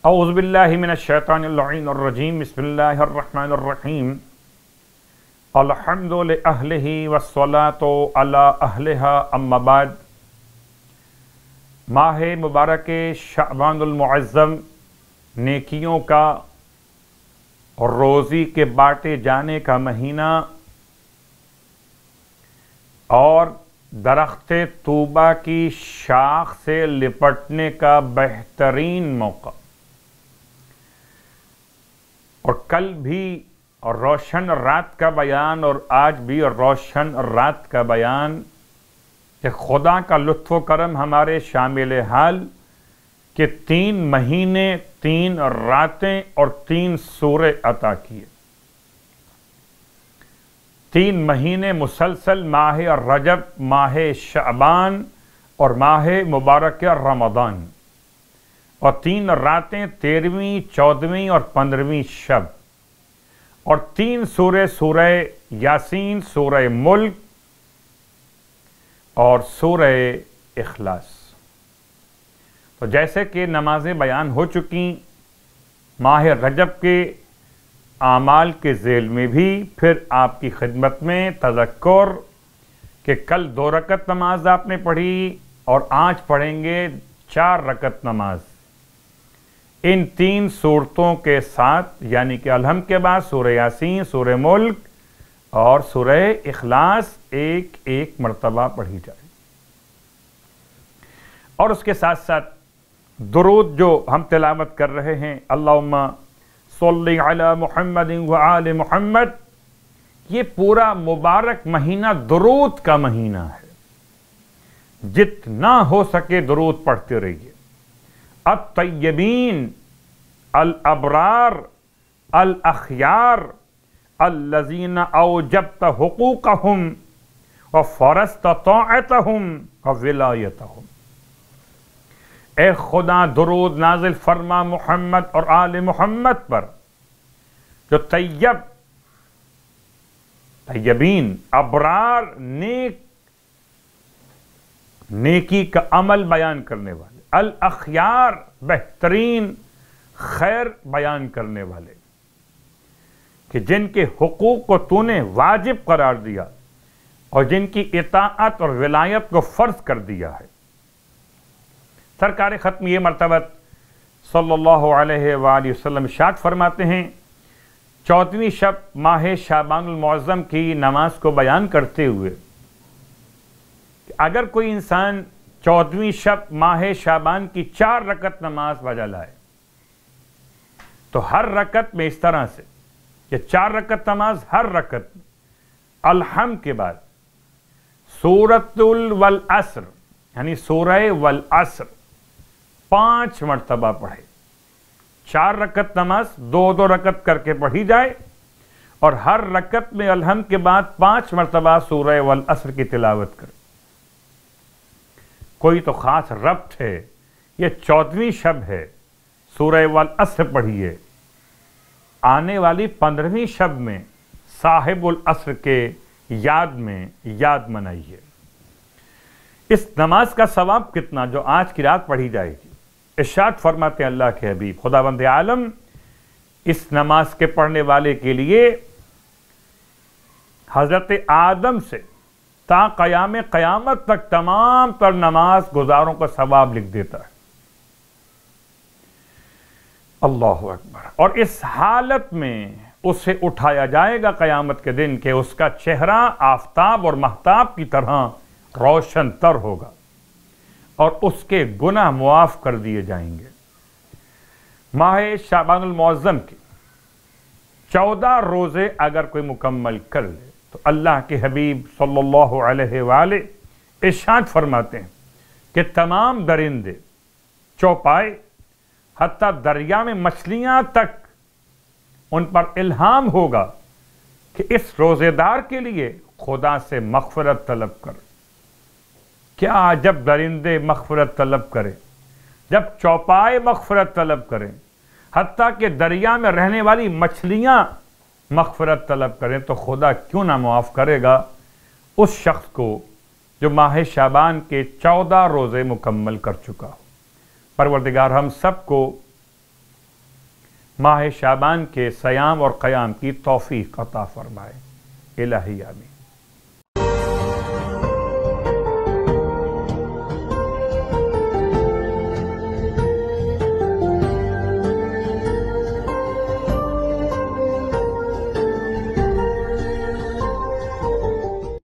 اعوذ باللہ من الشیطان اللعین الرجیم بسم اللہ الرحمن الرحیم الحمد لأہلہ والصلاة علی اہلہا اما بعد۔ ماہ مبارک شعبان المعظم نیکیوں کا اور روزی کے بانٹے جانے کا مہینہ اور درخت طوبہ کی شاخ سے لپٹنے کا بہترین موقع، اور کل بھی روشن رات کا بیان اور آج بھی روشن رات کا بیان کہ خدا کا لطف و کرم ہمارے شامل حال کہ 3 مہینے 3 راتیں اور 3 سورے عطا کیے۔ 3 مہینے مسلسل ماہ رجب، ماہ شعبان اور ماہ مبارک رمضان، اور 3 راتیں 13ویں، 14ویں اور 15ویں شب، اور 3 سورے، سورہ یاسین، سورہ ملک اور سورہ اخلاص۔ تو جیسے کہ نمازیں بیان ہو چکی، ماہ رجب کے اعمال کے ذیل میں بھی پھر آپ کی خدمت میں تذکر کہ کل 2 رکعت نماز آپ نے پڑھی اور آج پڑھیں گے 4 رکعت نماز، ان 3 صورتوں کے ساتھ، یعنی کہ الحمد کے بعد سورہ یاسین، سورہ ملک اور سورہ اخلاص ایک ایک مرتبہ پڑھی جائے، اور اس کے ساتھ ساتھ درود جو ہم تلاوت کر رہے ہیں، اللہم صلی علی محمد وآل محمد، یہ پورا مبارک مہینہ درود کا مہینہ ہے، جتنا ہو سکے درود پڑھتے رہیے۔ الطیبین الابرار الاخیار الذین اوجبت حقوقہم وفرضت طاعتہم وولایتہم، اے خدا درود نازل فرما محمد اور آل محمد پر جو طیبین ابرار نیکی کا عمل بیان کرنے والے، الاخیار بہترین خیر بیان کرنے والے، کہ جن کے حقوق کو تو نے واجب قرار دیا اور جن کی اطاعت اور ولایت کو فرض کر دیا ہے۔ سرکار ختم یہ مرتبہ صلی اللہ علیہ وآلہ وسلم ارشاد فرماتے ہیں، 14ویں شب ماہ شعبان المعظم کی نماز کو بیان کرتے ہوئے کہ اگر کوئی انسان 14ویں شب ماہ شعبان کی 4 رکعت نماز بجا لائے تو ہر رکعت میں اس طرح سے کہ 4 رکعت نماز، ہر رکعت میں الحمد کے بعد سورۃ والعصر یعنی سورہ والعصر 5 مرتبہ پڑھے، 4 رکعت نماز 2 رکعت کر کے پڑھی جائے، اور ہر رکعت میں الحمد کے بعد 5 مرتبہ سورہ والعصر کی تلاوت کرے۔ کوئی تو خاص ربط ہے، یہ 14ویں شب ہے، سورہ والعصر پڑھیے، آنے والی 15ویں شب میں صاحب العصر کے یاد منائیے۔ اس نماز کا ثواب کتنا جو آج کی رات پڑھی جائے گی؟ ارشاد فرماتے ہیں اللہ کے حبیب خداوند عالم، اس نماز کے پڑھنے والے کے لیے حضرت آدم سے تا قیام قیامت تک تمام تر نماز گزاروں کا ثواب لکھ دیتا ہے۔ اللہ اکبر۔ اور اس حالت میں اسے اٹھایا جائے گا قیامت کے دن کہ اس کا چہرہ آفتاب اور مہتاب کی طرح روشن تر ہوگا، اور اس کے گناہ معاف کر دیے جائیں گے۔ ماہ شعبان المعظم کے 14 روزے اگر کوئی مکمل کر لے تو اللہ کے حبیب صلی اللہ علیہ وآلہ ارشاد فرماتے ہیں کہ تمام درندے، چوپائے، حتیٰ دریا میں مچھلیاں تک، ان پر الہام ہوگا کہ اس روزے دار کے لیے خدا سے مغفرت طلب کر۔ کیا جب درندے مغفرت طلب کریں، جب چوپائے مغفرت طلب کریں، حتیٰ کہ دریا میں رہنے والی مچھلیاں مغفرت طلب کریں، تو خدا کیوں نہ معاف کرے گا اس شخص کو جو ماہ شعبان کے 14 روزے مکمل کر چکا ہو۔ پروردگار ہم سب کو ماہ شعبان کے صیام اور قیام کی توفیق عطا فرمائے۔ الہی آمین۔